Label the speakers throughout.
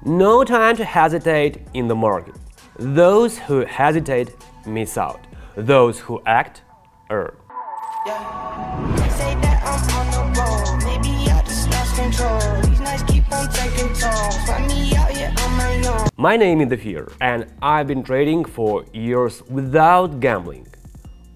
Speaker 1: No time to hesitate in the market. Those who hesitate miss out. Those who act earn.
Speaker 2: Say that I'm on the road, maybe I just lost control. These nights keep on taking tolls. Find me out here on my own.
Speaker 1: My name is Defir, and I've been trading for years without gambling.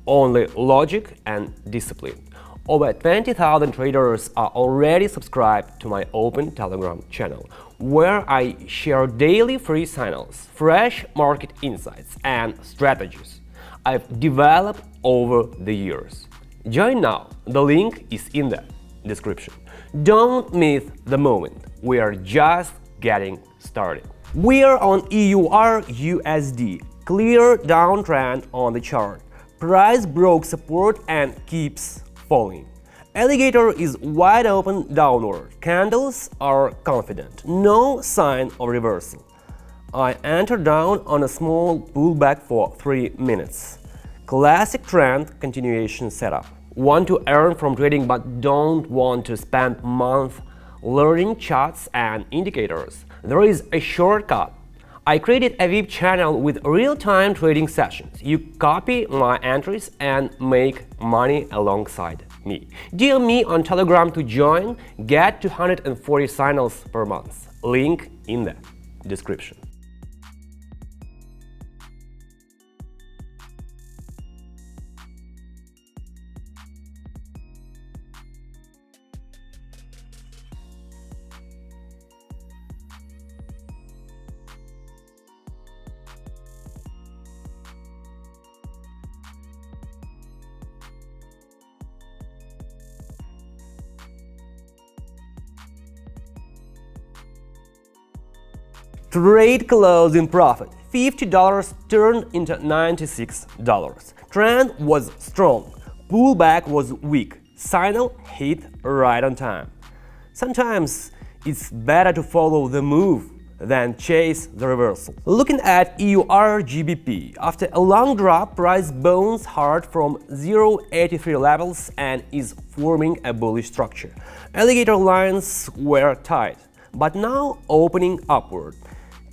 Speaker 1: Only logic and discipline. Over 20,000 traders are already subscribed to my open Telegram channel, where I share daily free signals, fresh market insights, and strategies I've developed over the years. Join now, the link is in the description. Don't miss the moment, we are just getting started. We are on EUR USD, clear downtrend on the chart. Price broke support and keeps falling. Alligator is wide open downward. Candles are confident. No sign of reversal. I enter down on a small pullback for 3 minutes. Classic trend continuation setup. Want to earn from trading but don't want to spend months learning charts and indicators? There is a shortcut. I created a VIP channel with real-time trading sessions. You copy my entries and make money alongside me. DM me on Telegram to join. Get 240 signals per month. Link in the description. Trade closed in profit. $50 turned into $96. Trend was strong. Pullback was weak. Signal hit right on time. Sometimes it's better to follow the move than chase the reversal. Looking at EUR GBP, after a long drop, price bounced hard from 0.83 levels and is forming a bullish structure. Alligator lines were tight, but now opening upward.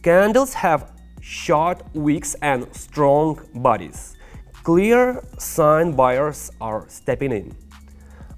Speaker 1: Candles have short wicks and strong bodies. Clear sign buyers are stepping in.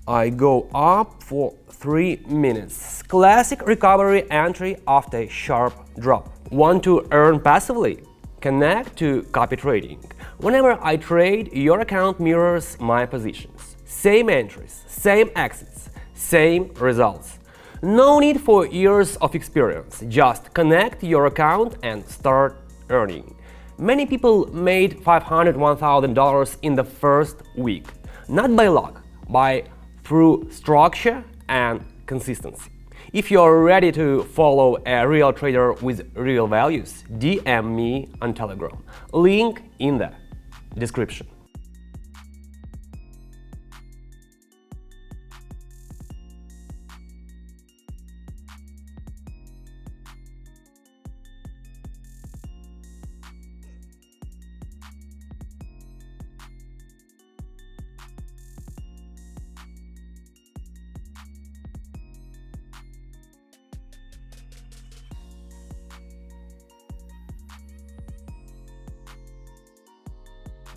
Speaker 1: I go up for 3 minutes. Classic recovery entry after a sharp drop. Want to earn passively? Connect to copy trading. Whenever I trade, your account mirrors my positions. Same entries, same exits, same results. No need for years of experience, just connect your account and start earning. Many people made $500, $1,000 in the first week, not by luck, by through structure and consistency. If you're ready to follow a real trader with real values, DM me on Telegram. Link in the description.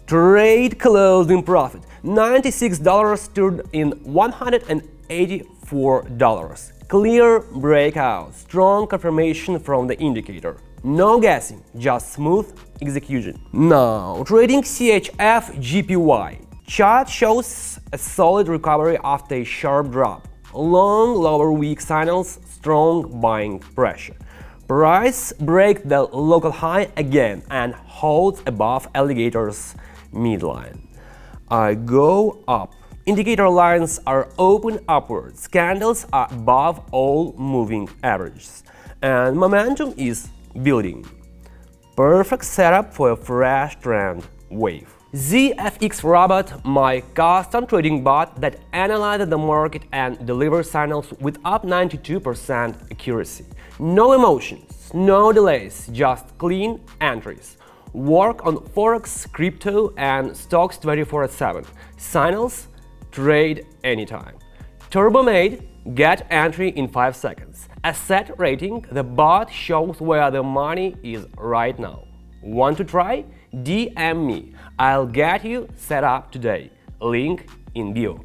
Speaker 1: Trade closed in profit. $96 turned in $184. Clear breakout. Strong confirmation from the indicator. No guessing, just smooth execution. Now, trading CHF GPY. Chart shows a solid recovery after a sharp drop. Long lower weak signals, strong buying pressure. Price breaks the local high again and holds above alligator's midline. I go up. Indicator lines are open upwards. Candles are above all moving averages. And momentum is building. Perfect setup for a fresh trend wave. ZFX Robot, my custom trading bot that analyzes the market and delivers signals with up 92% accuracy. No emotions, no delays, just clean entries. Work on Forex, crypto and stocks 24/7. Signals, trade anytime. TurboMade Get entry in 5 seconds. Asset rating, the bot shows where the money is right now. Want to try? DM me. I'll get you set up today. Link in bio.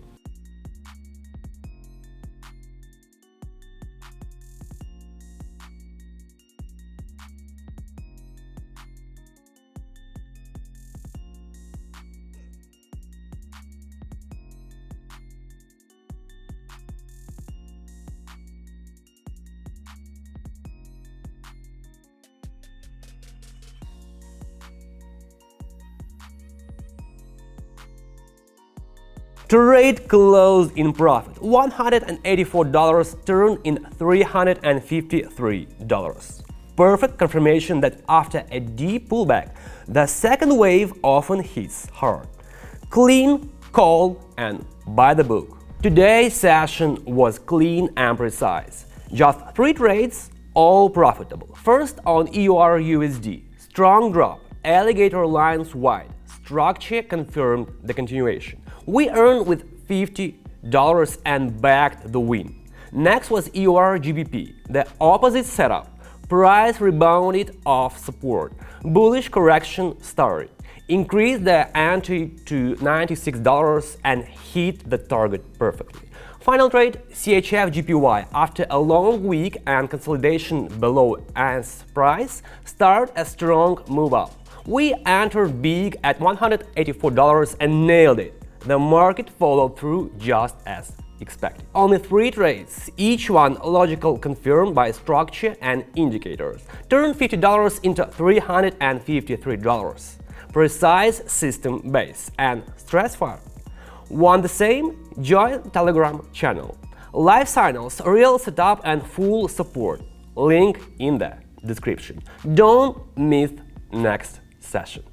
Speaker 1: Trade closed in profit. $184 turned in $353. Perfect confirmation that after a deep pullback, the second wave often hits hard. Clean, call, and buy the book. Today's session was clean and precise. Just 3 trades, all profitable. First on EUR/USD, strong drop, alligator lines wide. Structure confirmed the continuation. We earned with $50 and backed the win. Next was EUR/GBP, the opposite setup. Price rebounded off support. Bullish correction started. Increased the ante to $96 and hit the target perfectly. Final trade, CHF/JPY, after a long week and consolidation below ANS price, started a strong move up. We entered big at $184 and nailed it. The market followed through just as expected. Only 3 trades, each one logical, confirmed by structure and indicators, turned $50 into $353. Precise, system-based, and stress-fire. Want the same? Join Telegram channel. Live signals, real setup and full support. Link in the description. Don't miss next session.